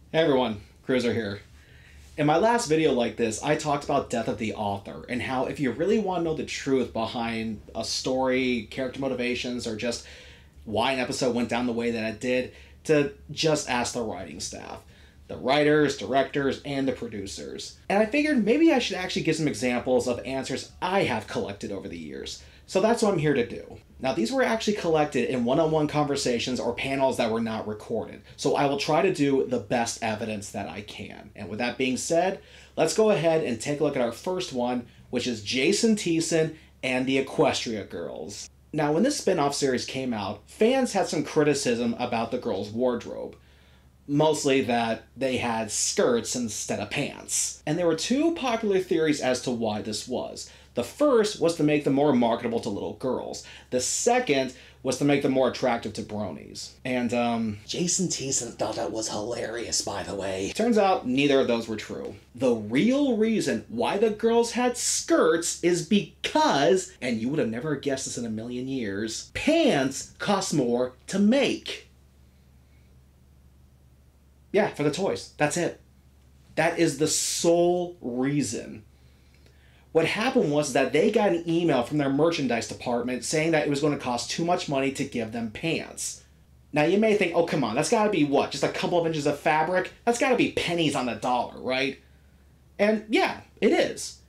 Hey everyone, Cruizer here. In my last video like this, I talked about death of the author and how if you really want to know the truth behind a story, character motivations, or just why an episode went down the way that it did, to just ask the writing staff. The writers, directors, and the producers. And I figured maybe I should actually give some examples of answers I have collected over the years. So that's what I'm here to do. Now these were actually collected in one-on-one conversations or panels that were not recorded. So I will try to do the best evidence that I can. And with that being said, let's go ahead and take a look at our first one, which is Jason Thiessen and the Equestria Girls. Now when this spin-off series came out, fans had some criticism about the girls' wardrobe. Mostly that they had skirts instead of pants. And there were two popular theories as to why this was. The first was to make them more marketable to little girls. The second was to make them more attractive to bronies. And, Jason Thiessen thought that was hilarious, by the way. Turns out neither of those were true. The real reason why the girls had skirts is because, and you would have never guessed this in a million years, pants cost more to make. Yeah, for the toys. That's it. That is the sole reason. What happened was that they got an email from their merchandise department saying that it was going to cost too much money to give them pants. Now you may think, oh come on, that's got to be what? Just a couple of inches of fabric? That's got to be pennies on the dollar, right? And yeah, it is.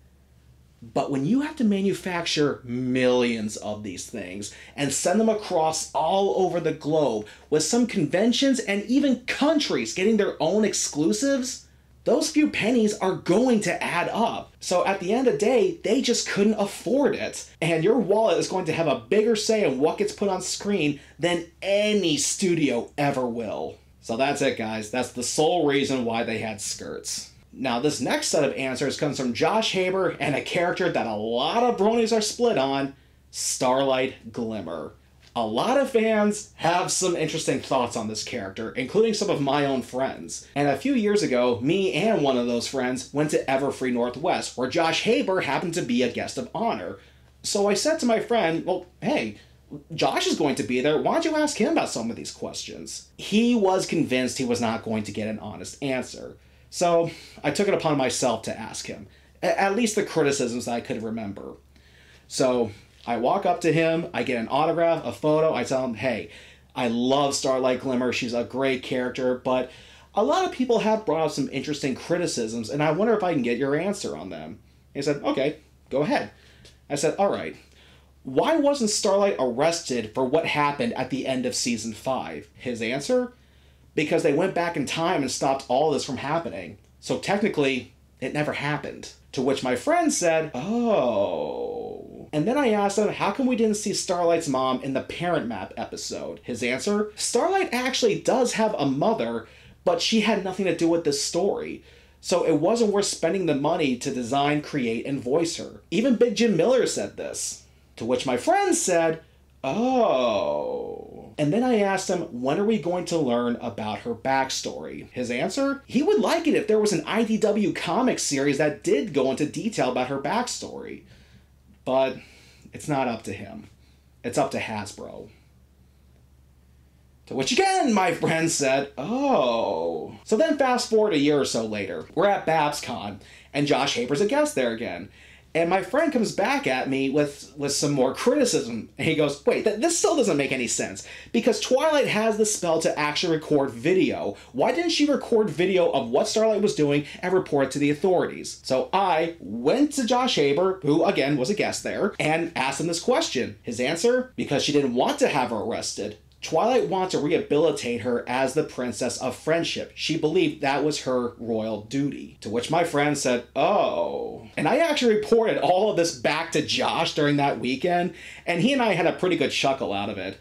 But when you have to manufacture millions of these things and send them across all over the globe, with some conventions and even countries getting their own exclusives, those few pennies are going to add up. So at the end of the day, they just couldn't afford it. And your wallet is going to have a bigger say in what gets put on screen than any studio ever will. So that's it, guys. That's the sole reason why they had skirts. Now, this next set of answers comes from Josh Haber and a character that a lot of bronies are split on, Starlight Glimmer. A lot of fans have some interesting thoughts on this character, including some of my own friends. And a few years ago, me and one of those friends went to Everfree Northwest, where Josh Haber happened to be a guest of honor. So I said to my friend, well, hey, Josh is going to be there, why don't you ask him about some of these questions? He was convinced he was not going to get an honest answer. So I took it upon myself to ask him, at least the criticisms that I could remember. So I walk up to him, I get an autograph, a photo, I tell him, hey, I love Starlight Glimmer, she's a great character, but a lot of people have brought up some interesting criticisms, and I wonder if I can get your answer on them. He said, okay, go ahead. I said, all right, why wasn't Starlight arrested for what happened at the end of Season 5? His answer? Because they went back in time and stopped all this from happening. So technically, it never happened. To which my friend said, oh. And then I asked him, how come we didn't see Starlight's mom in the Parent Map episode? His answer, Starlight actually does have a mother, but she had nothing to do with this story. So it wasn't worth spending the money to design, create, and voice her. Even Big Jim Miller said this. To which my friend said, oh. And then I asked him, when are we going to learn about her backstory? His answer? He would like it if there was an IDW comic series that did go into detail about her backstory. But it's not up to him. It's up to Hasbro. To which again, my friend said, oh. So then fast forward a year or so later, we're at BabsCon, and Josh Haber's a guest there again. And my friend comes back at me with some more criticism. And he goes, wait, this still doesn't make any sense. Because Twilight has the spell to actually record video. Why didn't she record video of what Starlight was doing and report it to the authorities? So I went to Josh Haber, who again was a guest there, and asked him this question. His answer? Because she didn't want to have her arrested. Twilight wanted to rehabilitate her as the Princess of Friendship. She believed that was her royal duty. To which my friend said, oh. And I actually reported all of this back to Josh during that weekend, and he and I had a pretty good chuckle out of it.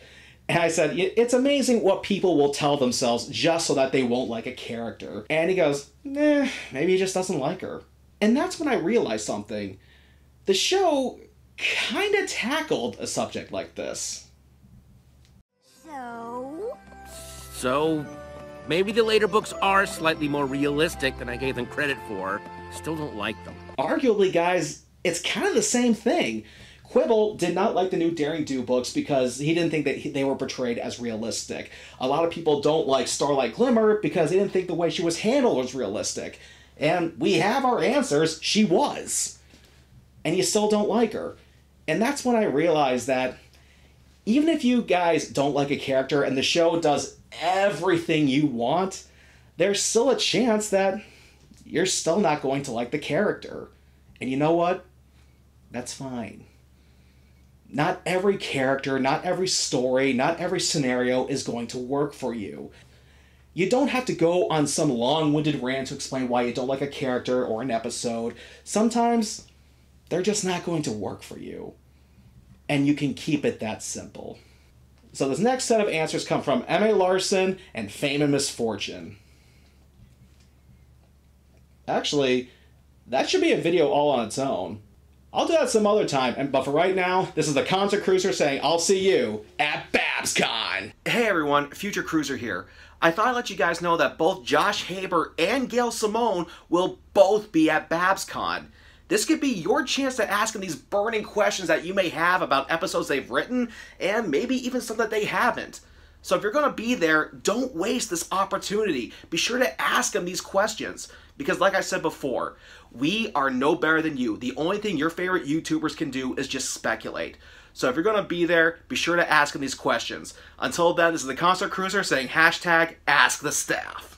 And I said, it's amazing what people will tell themselves just so that they won't like a character. And he goes, maybe he just doesn't like her. And that's when I realized something. The show kind of tackled a subject like this. So, maybe the later books are slightly more realistic than I gave them credit for. Still don't like them. Arguably, guys, it's kind of the same thing. Quibble did not like the new Daring Do books because he didn't think that they were portrayed as realistic. A lot of people don't like Starlight Glimmer because they didn't think the way she was handled was realistic. And we have our answers. She was. And you still don't like her. And that's when I realized that even if you guys don't like a character and the show does everything you want, there's still a chance that you're still not going to like the character. And you know what? That's fine. Not every character, not every story, not every scenario is going to work for you. You don't have to go on some long-winded rant to explain why you don't like a character or an episode. Sometimes they're just not going to work for you. And you can keep it that simple. So this next set of answers come from M.A. Larson and Fame and Misfortune. Actually, that should be a video all on its own. I'll do that some other time, but for right now, this is the Concert Cruiser saying I'll see you at BabsCon. Hey everyone, Future Cruiser here. I thought I'd let you guys know that both Josh Haber and Gail Simone will both be at BabsCon. This could be your chance to ask them these burning questions that you may have about episodes they've written, and maybe even some that they haven't. So if you're going to be there, don't waste this opportunity. Be sure to ask them these questions. Because like I said before, we are no better than you. The only thing your favorite YouTubers can do is just speculate. So if you're going to be there, be sure to ask them these questions. Until then, this is the Concert Cruiser saying #AskTheStaff.